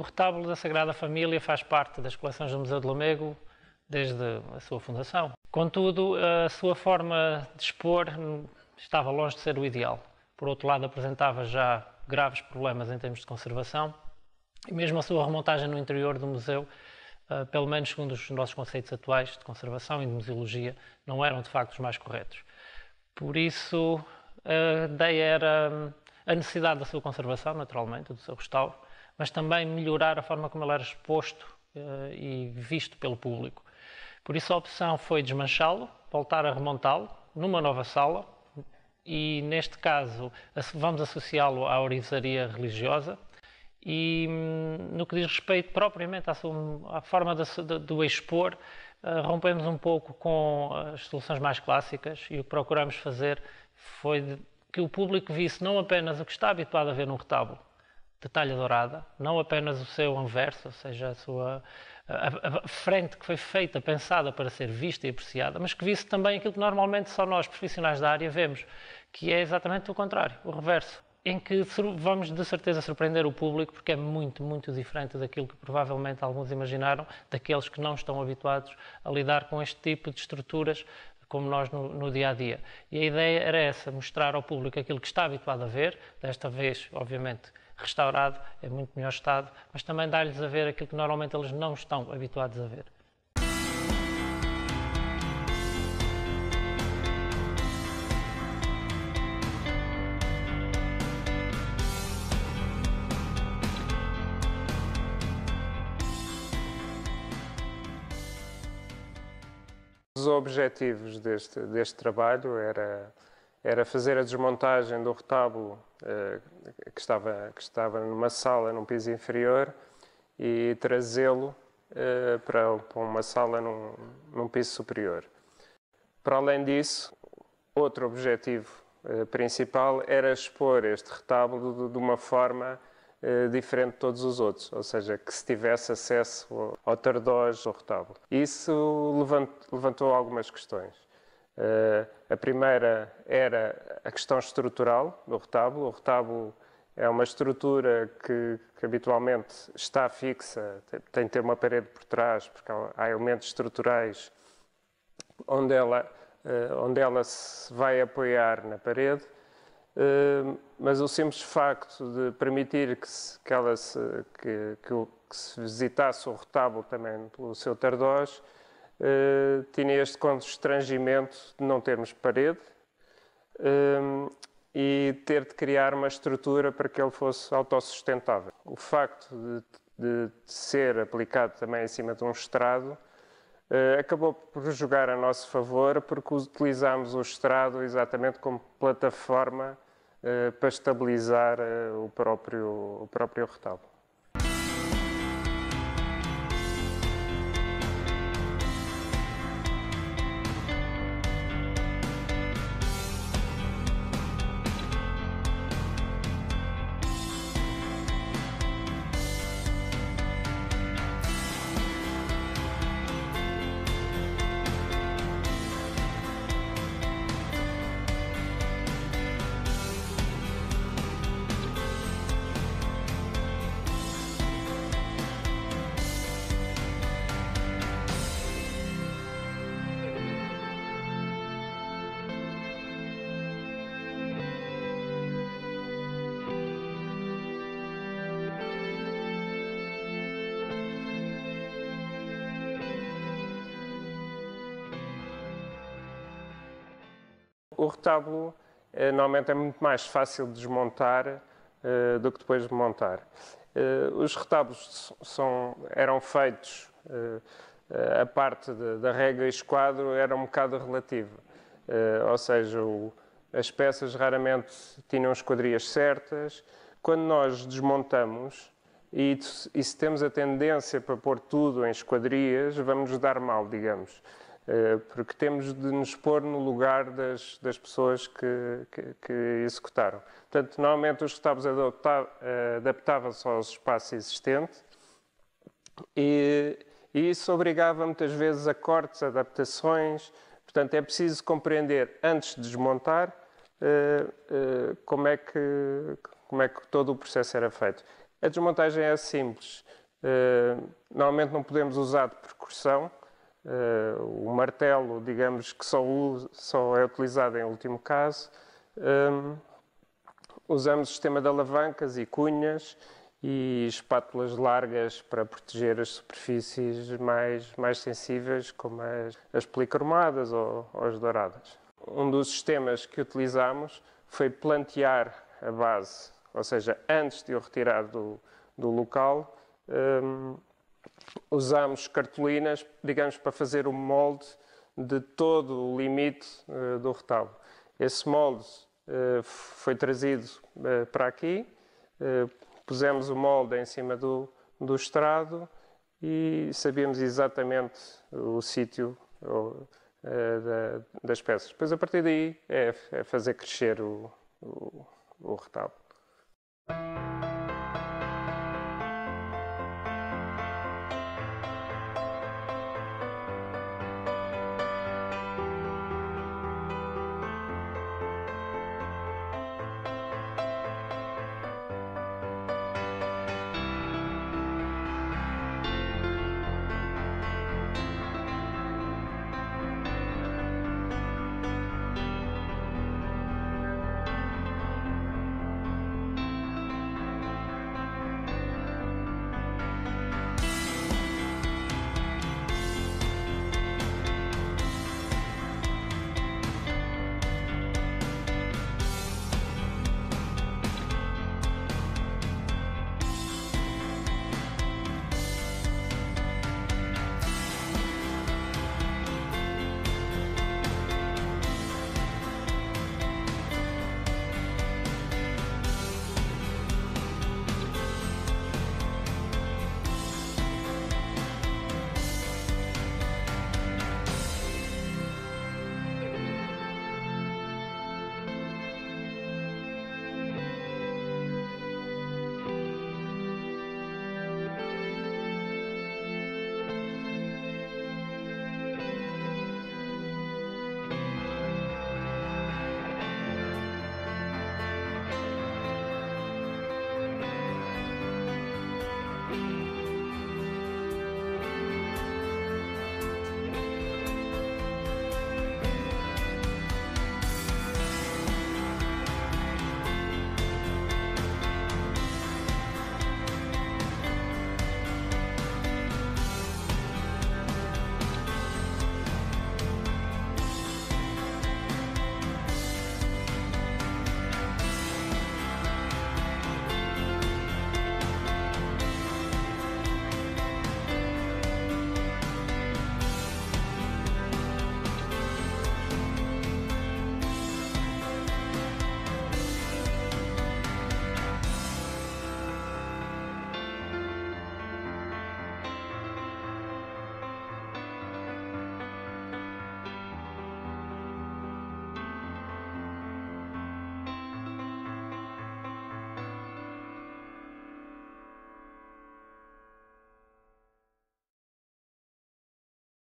O retábulo da Sagrada Família faz parte das coleções do Museu de Lamego desde a sua fundação. Contudo, a sua forma de expor estava longe de ser o ideal. Por outro lado, apresentava já graves problemas em termos de conservação e mesmo a sua remontagem no interior do museu, pelo menos segundo os nossos conceitos atuais de conservação e de museologia, não eram de facto os mais corretos. Por isso, a ideia era a necessidade da sua conservação, naturalmente, do seu restauro, mas também melhorar a forma como ele era exposto e visto pelo público. Por isso a opção foi desmanchá-lo, voltar a remontá-lo numa nova sala e, neste caso, vamos associá-lo à orivesaria religiosa e, no que diz respeito propriamente à forma de o expor, rompemos um pouco com as soluções mais clássicas e o que procuramos fazer foi que o público visse não apenas o que está habituado a ver num retábulo, de talha dourada, não apenas o seu anverso, ou seja, a frente que foi feita, pensada para ser vista e apreciada, mas que visse também aquilo que normalmente só nós, profissionais da área, vemos, que é exatamente o contrário, o reverso, em que vamos de certeza surpreender o público, porque é muito, muito diferente daquilo que provavelmente alguns imaginaram, daqueles que não estão habituados a lidar com este tipo de estruturas, como nós no dia-a-dia. E a ideia era essa, mostrar ao público aquilo que está habituado a ver, desta vez, obviamente, restaurado, em muito melhor estado, mas também dar-lhes a ver aquilo que normalmente eles não estão habituados a ver. Os objetivos deste trabalho era fazer a desmontagem do retábulo que estava numa sala num piso inferior e trazê-lo para uma sala num piso superior. Para além disso, outro objetivo principal era expor este retábulo de uma forma diferente de todos os outros, ou seja, que se tivesse acesso ao tardós do retábulo. Isso levantou algumas questões. A primeira era a questão estrutural do retábulo. O retábulo é uma estrutura que habitualmente está fixa, tem de ter uma parede por trás, porque há elementos estruturais onde ela se vai apoiar na parede. Mas o simples facto de permitir que se visitasse o retábulo também pelo seu tardós tinha este constrangimento de não termos parede e ter de criar uma estrutura para que ele fosse autossustentável. O facto de ser aplicado também em cima de um estrado acabou por jogar a nosso favor, porque utilizámos o estrado exatamente como plataforma para estabilizar o próprio retábulo. O retábulo normalmente é muito mais fácil de desmontar do que depois de montar. Os retábulos eram feitos, a parte da regra e esquadro era um bocado relativa, ou seja, as peças raramente tinham esquadrias certas. Quando nós desmontamos, e se temos a tendência para pôr tudo em esquadrias, vamos nos dar mal, digamos. Porque temos de nos pôr no lugar das pessoas que executaram. Portanto, normalmente os retábulos adaptavam-se aos espaços existentes e isso obrigava muitas vezes a cortes, adaptações. Portanto, é preciso compreender antes de desmontar como é que todo o processo era feito. A desmontagem é simples. Normalmente não podemos usar de percussão. O martelo, digamos que só é utilizado em último caso. Usamos o sistema de alavancas e cunhas e espátulas largas para proteger as superfícies mais sensíveis, como as policromadas ou as douradas. Um dos sistemas que utilizamos foi plantear a base, ou seja, antes de o retirar do local, usámos cartolinas, digamos, para fazer o molde de todo o limite do retábulo. Esse molde foi trazido para aqui, pusemos o molde em cima do estrado e sabíamos exatamente o sítio das peças. Depois, a partir daí, é fazer crescer o retábulo.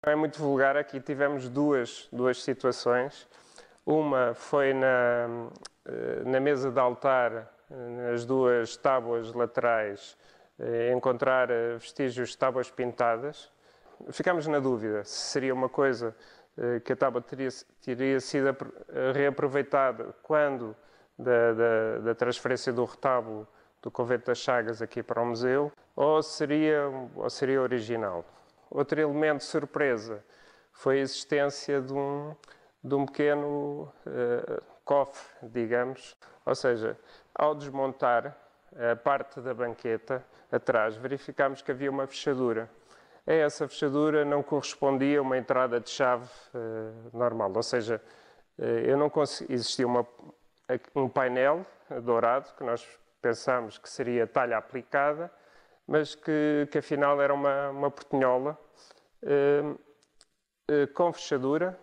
É muito vulgar, aqui tivemos duas situações. Uma foi na mesa de altar, nas duas tábuas laterais, encontrar vestígios de tábuas pintadas. Ficámos na dúvida se seria uma coisa que a tábua teria sido reaproveitada quando da transferência do retábulo do Convento das Chagas aqui para o museu, ou seria original. Outro elemento de surpresa foi a existência de um pequeno cofre, digamos. Ou seja, ao desmontar a parte da banqueta atrás, verificámos que havia uma fechadura. A essa fechadura não correspondia uma entrada de chave normal. Ou seja, existia um painel dourado, que nós pensámos que seria talha aplicada, mas que afinal era uma portinhola com fechadura,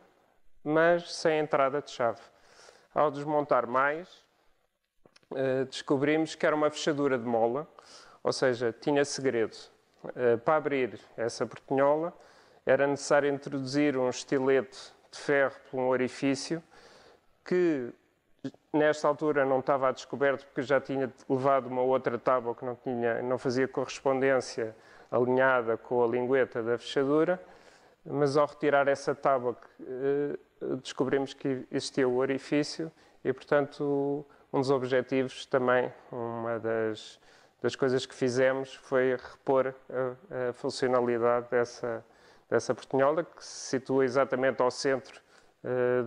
mas sem entrada de chave. Ao desmontar mais, descobrimos que era uma fechadura de mola, ou seja, tinha segredo. Para abrir essa portinhola era necessário introduzir um estilete de ferro por um orifício que Nesta altura não estava a descoberto porque já tinha levado uma outra tábua que não fazia correspondência alinhada com a lingueta da fechadura, mas ao retirar essa tábua descobrimos que existia o orifício e, portanto, um dos objetivos também, uma das coisas que fizemos foi repor a funcionalidade dessa portinhola que se situa exatamente ao centro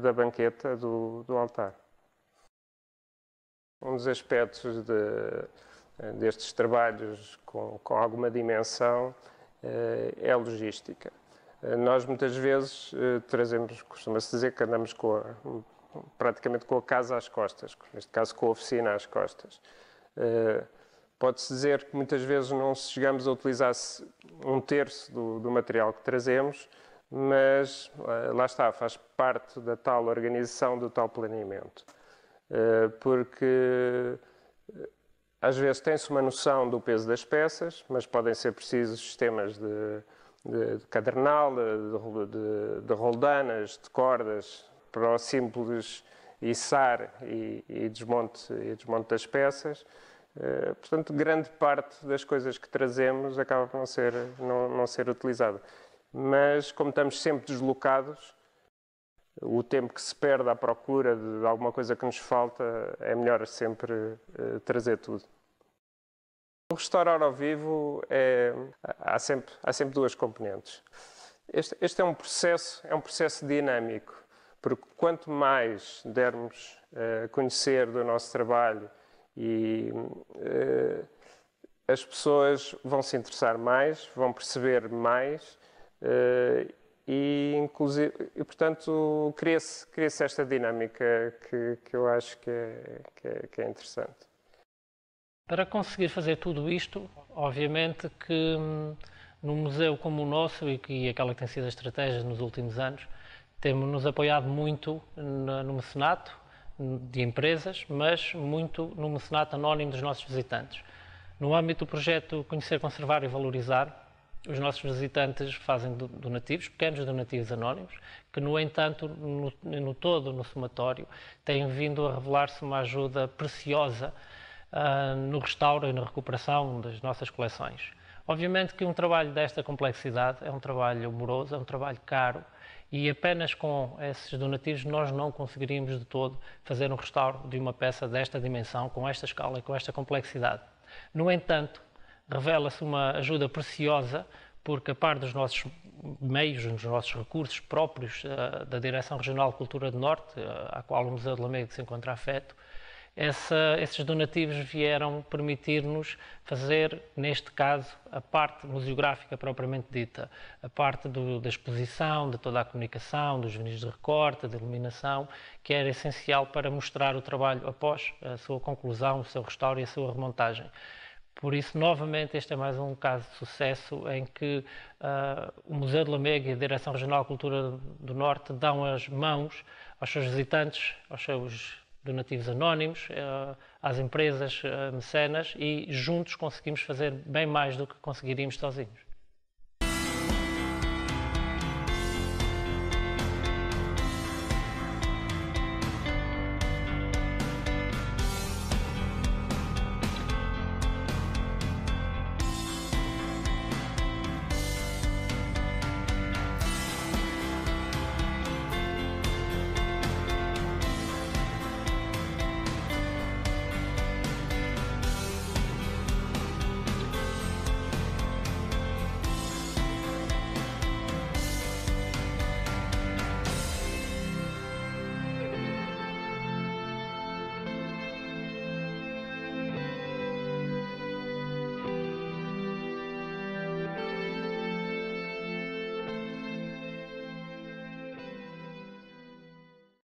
da banqueta do altar. Um dos aspectos destes trabalhos com alguma dimensão é a logística. Nós muitas vezes trazemos, costuma-se dizer que andamos praticamente com a casa às costas, neste caso com a oficina às costas. Pode-se dizer que muitas vezes não chegamos a utilizar um terço do material que trazemos, mas lá está, faz parte da tal organização, do tal planeamento. Porque às vezes tem-se uma noção do peso das peças, mas podem ser precisos sistemas de cadernal, de roldanas, de cordas, para o simples içar e desmonte das peças. Portanto, grande parte das coisas que trazemos acaba por não ser utilizada. Mas, como estamos sempre deslocados, o tempo que se perde à procura de alguma coisa que nos falta, é melhor sempre trazer tudo. O restaurar ao vivo há sempre duas componentes. Este é um processo dinâmico, porque quanto mais dermos a conhecer do nosso trabalho e as pessoas vão se interessar mais, vão perceber mais e portanto cria-se esta dinâmica que eu acho que é interessante. Para conseguir fazer tudo isto, obviamente que num museu como o nosso e aquela que tem sido a estratégia nos últimos anos, temos-nos apoiado muito no mecenato de empresas, mas muito no mecenato anónimo dos nossos visitantes. No âmbito do projeto Conhecer, Conservar e Valorizar, os nossos visitantes fazem donativos, pequenos donativos anónimos, que, no entanto, no somatório, têm vindo a revelar-se uma ajuda preciosa no restauro e na recuperação das nossas coleções. Obviamente que um trabalho desta complexidade é um trabalho moroso, é um trabalho caro, e apenas com esses donativos nós não conseguiríamos de todo fazer um restauro de uma peça desta dimensão, com esta escala e com esta complexidade. No entanto, revela-se uma ajuda preciosa, porque a par dos nossos meios, dos nossos recursos próprios da Direção Regional de Cultura do Norte, à qual o Museu de Lamego se encontra afeto, esses donativos vieram permitir-nos fazer, neste caso, a parte museográfica propriamente dita, a parte da exposição, de toda a comunicação, dos vinis de recorte, da iluminação, que era essencial para mostrar o trabalho após a sua conclusão, o seu restauro e a sua remontagem. Por isso, novamente, este é mais um caso de sucesso em que o Museu de Lamego e a Direção Regional de Cultura do Norte dão as mãos aos seus visitantes, aos seus donativos anónimos, às empresas mecenas, e juntos conseguimos fazer bem mais do que conseguiríamos sozinhos.